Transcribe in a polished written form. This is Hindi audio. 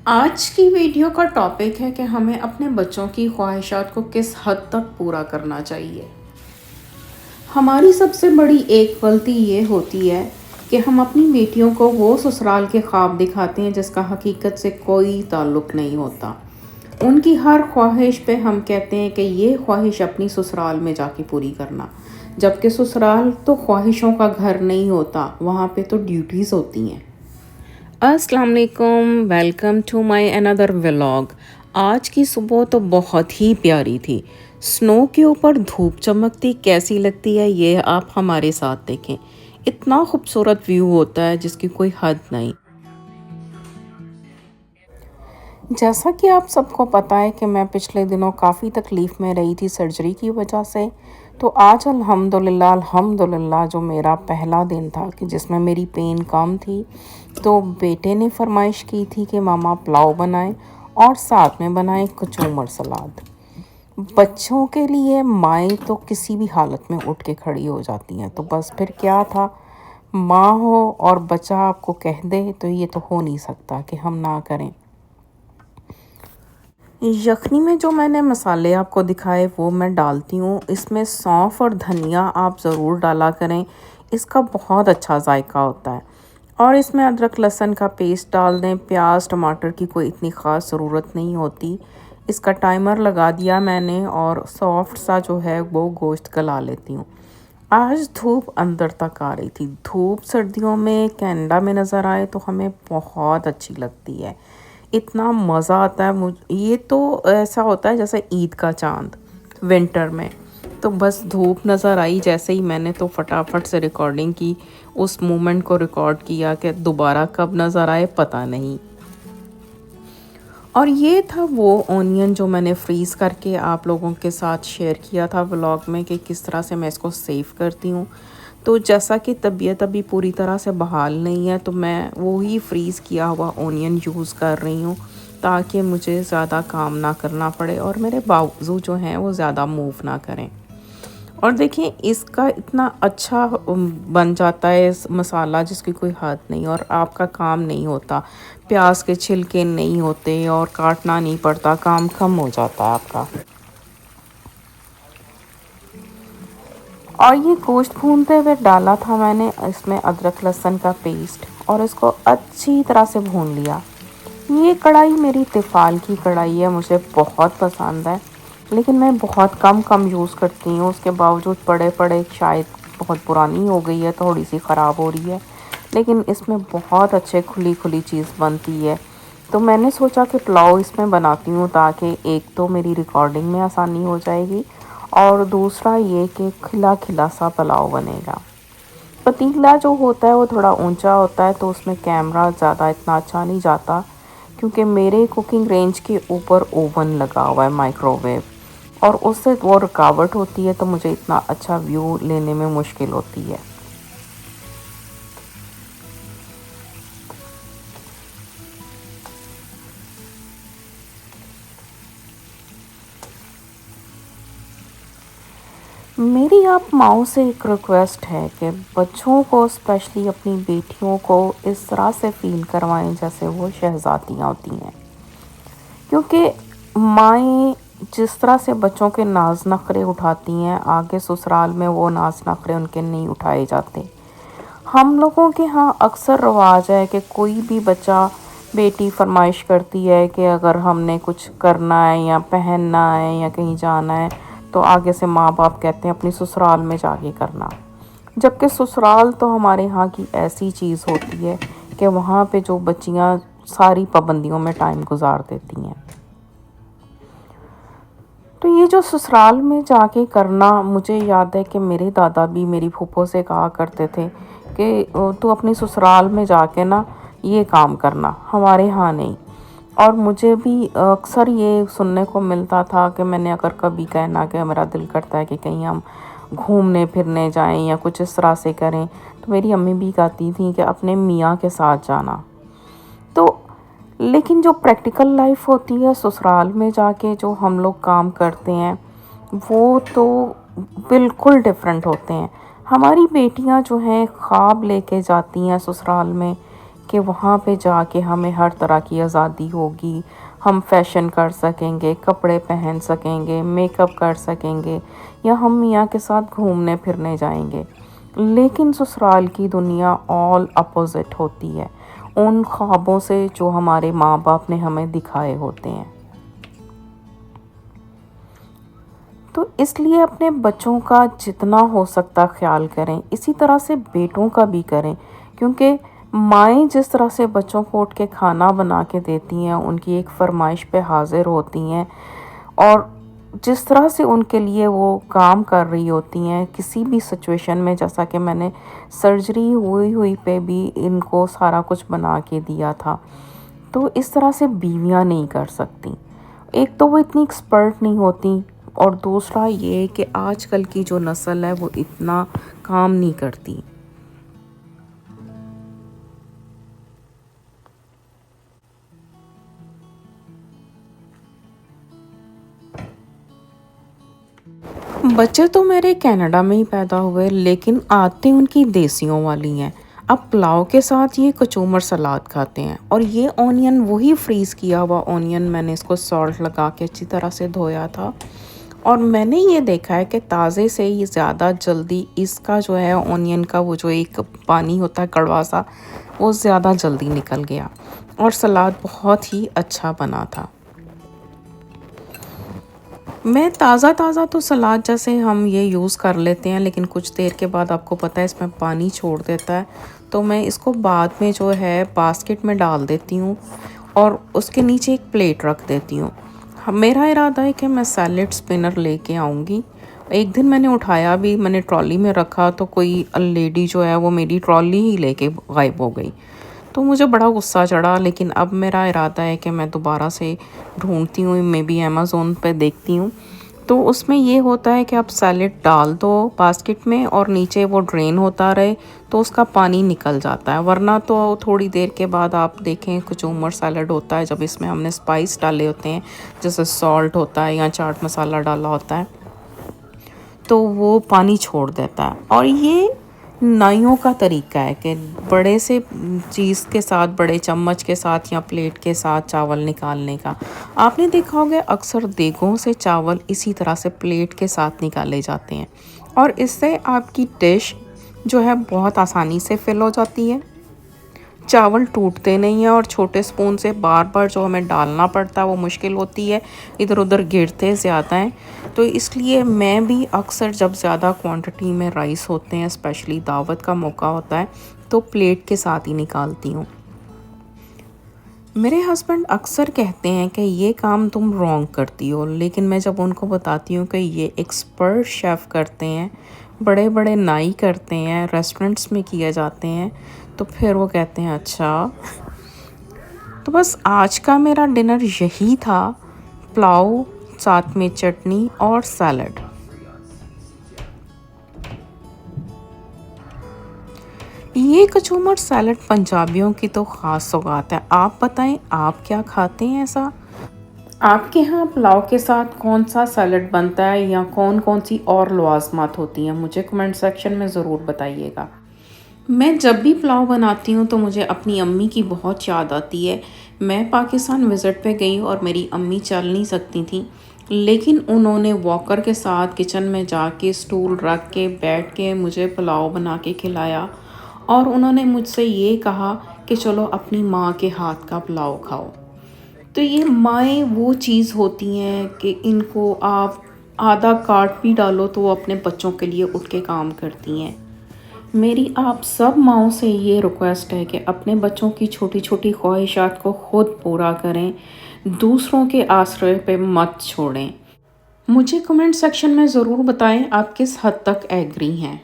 आज की वीडियो का टॉपिक है कि हमें अपने बच्चों की ख्वाहिशात को किस हद तक पूरा करना चाहिए। हमारी सबसे बड़ी एक गलती ये होती है कि हम अपनी बेटियों को वो ससुराल के ख्वाब दिखाते हैं जिसका हकीकत से कोई ताल्लुक़ नहीं होता। उनकी हर ख्वाहिश पे हम कहते हैं कि ये ख्वाहिश अपनी ससुराल में जाके पूरी करना, जबकि ससुराल तो ख्वाहिशों का घर नहीं होता, वहाँ पे तो ड्यूटीज़ होती हैं। अस्सलाम वालेकुम, welcome to my another vlog. आज की सुबह तो बहुत ही प्यारी थी। स्नो के ऊपर धूप चमकती कैसी लगती है ये आप हमारे साथ देखें। इतना खूबसूरत व्यू होता है जिसकी कोई हद नहीं। जैसा कि आप सबको पता है कि मैं पिछले दिनों काफ़ी तकलीफ़ में रही थी सर्जरी की वजह से। तो आज अल्हम्दुलिल्लाह जो मेरा पहला दिन था कि जिसमें मेरी पेन कम थी, तो बेटे ने फरमाइश की थी कि मामा पुलाव बनाएं और साथ में बनाएं कचूमर सलाद। बच्चों के लिए माएँ तो किसी भी हालत में उठ के खड़ी हो जाती हैं, तो बस फिर क्या था, माँ हो और बच्चा आपको कह दे तो ये तो हो नहीं सकता कि हम ना करें। यखनी में जो मैंने मसाले आपको दिखाए वो मैं डालती हूँ। इसमें सौंफ और धनिया आप ज़रूर डाला करें, इसका बहुत अच्छा जायका होता है। और इसमें अदरक लहसुन का पेस्ट डाल दें। प्याज टमाटर की कोई इतनी ख़ास ज़रूरत नहीं होती। इसका टाइमर लगा दिया मैंने और सॉफ्ट सा जो है वो गोश्त गला लेती हूँ। आज धूप अंदर तक आ रही थी। धूप सर्दियों में कनाडा में नज़र आए तो हमें बहुत अच्छी लगती है। इतना मज़ा आता है ये तो ऐसा होता है जैसे ईद का चांद विंटर में। तो बस धूप नज़र आई जैसे ही मैंने तो फटाफट से रिकॉर्डिंग की, उस मोमेंट को रिकॉर्ड किया कि दोबारा कब नज़र आए पता नहीं। और ये था वो ऑनियन जो मैंने फ्रीज़ करके आप लोगों के साथ शेयर किया था व्लॉग में कि किस तरह से मैं इसको सेव करती हूँ। तो जैसा कि तबीयत अभी पूरी तरह से बहाल नहीं है तो मैं वो ही फ्रीज़ किया हुआ ऑनियन यूज़ कर रही हूँ ताकि मुझे ज़्यादा काम ना करना पड़े और मेरे बाजू जो हैं वो ज़्यादा मूव ना करें। और देखिए इसका इतना अच्छा बन जाता है इस मसाला जिसकी कोई हद नहीं, और आपका काम नहीं होता, प्याज के छिलके नहीं होते और काटना नहीं पड़ता, काम कम हो जाता है आपका। और ये गोश्त भूनते हुए डाला था मैंने इसमें अदरक लहसुन का पेस्ट और इसको अच्छी तरह से भून लिया। ये कढ़ाई मेरी तिफ़ाल की कढ़ाई है, मुझे बहुत पसंद है, लेकिन मैं बहुत कम यूज़ करती हूँ। उसके बावजूद पड़े पड़े शायद बहुत पुरानी हो गई है, थोड़ी सी ख़राब हो रही है, लेकिन इसमें बहुत अच्छे खुली खुली चीज़ बनती है। तो मैंने सोचा कि पुलाव इसमें बनाती हूँ ताकि एक तो मेरी रिकॉर्डिंग में आसानी हो जाएगी और दूसरा ये कि खिला खिला सा पुलाव बनेगा। पतीला जो होता है वो थोड़ा ऊंचा होता है तो उसमें कैमरा ज़्यादा इतना अच्छा नहीं जाता, क्योंकि मेरे कुकिंग रेंज के ऊपर ओवन लगा हुआ है माइक्रोवेव, और उससे वो रुकावट होती है तो मुझे इतना अच्छा व्यू लेने में मुश्किल होती है। मेरी आप माओ से एक रिक्वेस्ट है कि बच्चों को स्पेशली अपनी बेटियों को इस तरह से फ़ील करवाएं जैसे वो शहज़ादियाँ होती हैं, क्योंकि माएँ जिस तरह से बच्चों के नाज नखरे उठाती हैं आगे ससुराल में वो नाज नखरे उनके नहीं उठाए जाते। हम लोगों के यहाँ अक्सर रवाज है कि कोई भी बच्चा बेटी फरमाइश करती है कि अगर हमने कुछ करना है या पहनना है या कहीं जाना है तो आगे से माँ बाप कहते हैं अपनी ससुराल में जाके करना, जबकि ससुराल तो हमारे यहाँ की ऐसी चीज़ होती है कि वहाँ पे जो बच्चियाँ सारी पाबंदियों में टाइम गुजार देती हैं। तो ये जो ससुराल में जाके करना, मुझे याद है कि मेरे दादा भी मेरी फूफो से कहा करते थे कि तू अपनी ससुराल में जाके ना ये काम करना, हमारे यहाँ नहीं। और मुझे भी अक्सर ये सुनने को मिलता था कि मैंने अगर कभी कहना कि मेरा दिल करता है कि कहीं हम घूमने फिरने जाएं या कुछ इस तरह से करें, तो मेरी अम्मी भी कहती थी कि अपने मियाँ के साथ जाना। तो लेकिन जो प्रैक्टिकल लाइफ होती है ससुराल में जाके जो हम लोग काम करते हैं वो तो बिल्कुल डिफरेंट होते हैं। हमारी बेटियां जो हैं ख्वाब लेके जाती हैं ससुराल में कि वहाँ पे जाके हमें हर तरह की आज़ादी होगी, हम फैशन कर सकेंगे, कपड़े पहन सकेंगे, मेकअप कर सकेंगे, या हम मियाँ के साथ घूमने फिरने जाएंगे। लेकिन ससुराल की दुनिया ऑल अपोजिट होती है उन ख्वाबों से जो हमारे माँ बाप ने हमें दिखाए होते हैं। तो इसलिए अपने बच्चों का जितना हो सकता ख्याल करें, इसी तरह से बेटों का भी करें, क्योंकि माएँ जिस तरह से बच्चों को उठ के खाना बना के देती हैं, उनकी एक फरमाइश पे हाजिर होती हैं, और जिस तरह से उनके लिए वो काम कर रही होती हैं किसी भी सिचुएशन में, जैसा कि मैंने सर्जरी हुई हुई पे भी इनको सारा कुछ बना के दिया था, तो इस तरह से बीवियां नहीं कर सकती। एक तो वो इतनी एक्सपर्ट नहीं होती, और दूसरा ये कि आजकल की जो नस्ल है वो इतना काम नहीं करती। बच्चे तो मेरे कनाडा में ही पैदा हुए, लेकिन आदतें उनकी देसियों वाली हैं। अब पुलाव के साथ ये कचूमर सलाद खाते हैं, और ये ऑनियन वही फ्रीज़ किया हुआ ऑनियन, मैंने इसको सॉल्ट लगा के अच्छी तरह से धोया था, और मैंने ये देखा है कि ताज़े से ही ज़्यादा जल्दी इसका जो है ऑनियन का वो जो एक पानी होता है कड़वा सा, वो ज़्यादा जल्दी निकल गया, और सलाद बहुत ही अच्छा बना था। मैं ताज़ा ताज़ा तो सलाद जैसे हम ये यूज़ कर लेते हैं, लेकिन कुछ देर के बाद आपको पता है इसमें पानी छोड़ देता है, तो मैं इसको बाद में जो है बास्केट में डाल देती हूँ, और उसके नीचे एक प्लेट रख देती हूँ। मेरा इरादा है कि मैं सैलेड स्पिनर लेके आऊँगी। एक दिन मैंने उठाया भी, मैंने ट्रॉली में रखा, तो कोई लेडी जो है वो मेरी ट्रॉली ही लेके गायब हो गई, तो मुझे बड़ा गुस्सा चढ़ा। लेकिन अब मेरा इरादा है कि मैं दोबारा से ढूंढती हूँ, मे बी अमेज़ोन पे देखती हूँ, तो उसमें ये होता है कि आप सैलेड डाल दो बास्केट में और नीचे वो ड्रेन होता रहे, तो उसका पानी निकल जाता है। वरना तो थोड़ी देर के बाद आप देखें कचूमर सैलेड होता है, जब इसमें हमने स्पाइस डाले होते हैं, जैसे सॉल्ट होता है या चाट मसाला डाला होता है, तो वो पानी छोड़ देता है। और ये नाइयों का तरीका है कि बड़े से चीज़ के साथ, बड़े चम्मच के साथ या प्लेट के साथ चावल निकालने का। आपने देखा होगा अक्सर देगों से चावल इसी तरह से प्लेट के साथ निकाले जाते हैं, और इससे आपकी डिश जो है बहुत आसानी से फिल हो जाती है, चावल टूटते नहीं हैं, और छोटे स्पून से बार बार जो हमें डालना पड़ता है वो मुश्किल होती है, इधर उधर गिरते ज़्यादा हैं। तो इसलिए मैं भी अक्सर जब ज़्यादा क्वांटिटी में राइस होते हैं, स्पेशली दावत का मौका होता है, तो प्लेट के साथ ही निकालती हूँ। मेरे हस्बैंड अक्सर कहते हैं कि ये काम तुम रॉन्ग करती हो, लेकिन मैं जब उनको बताती हूँ कि ये एक्सपर्ट शेफ़ करते हैं, बड़े बड़े नाई करते हैं, रेस्टोरेंट्स में किए जाते हैं, तो फिर वो कहते हैं अच्छा। तो बस आज का मेरा डिनर यही था, पुलाव साथ में चटनी और सैलड। ये कचूमर सैलड पंजाबियों की तो ख़ास सौगात है। आप बताएं, आप क्या खाते हैं ऐसा? आपके यहाँ पुलाव के साथ कौन सा सैलड बनता है, या कौन कौन सी और लवाजमात होती हैं, मुझे कमेंट सेक्शन में ज़रूर बताइएगा। मैं जब भी पुलाव बनाती हूँ तो मुझे अपनी अम्मी की बहुत याद आती है। मैं पाकिस्तान विज़िट पे गई और मेरी अम्मी चल नहीं सकती थी, लेकिन उन्होंने वॉकर के साथ किचन में जाके स्टूल रख के बैठ के मुझे पुलाव बना के खिलाया, और उन्होंने मुझसे ये कहा कि चलो अपनी माँ के हाथ का पुलाव खाओ। तो ये माएँ वो चीज़ होती हैं कि इनको आप आधा काट भी डालो तो वो अपने बच्चों के लिए उठ के काम करती हैं। मेरी आप सब माँओं से ये रिक्वेस्ट है कि अपने बच्चों की छोटी छोटी ख्वाहिशात को खुद पूरा करें, दूसरों के आश्रय पे मत छोड़ें। मुझे कमेंट सेक्शन में ज़रूर बताएं आप किस हद तक एग्री हैं।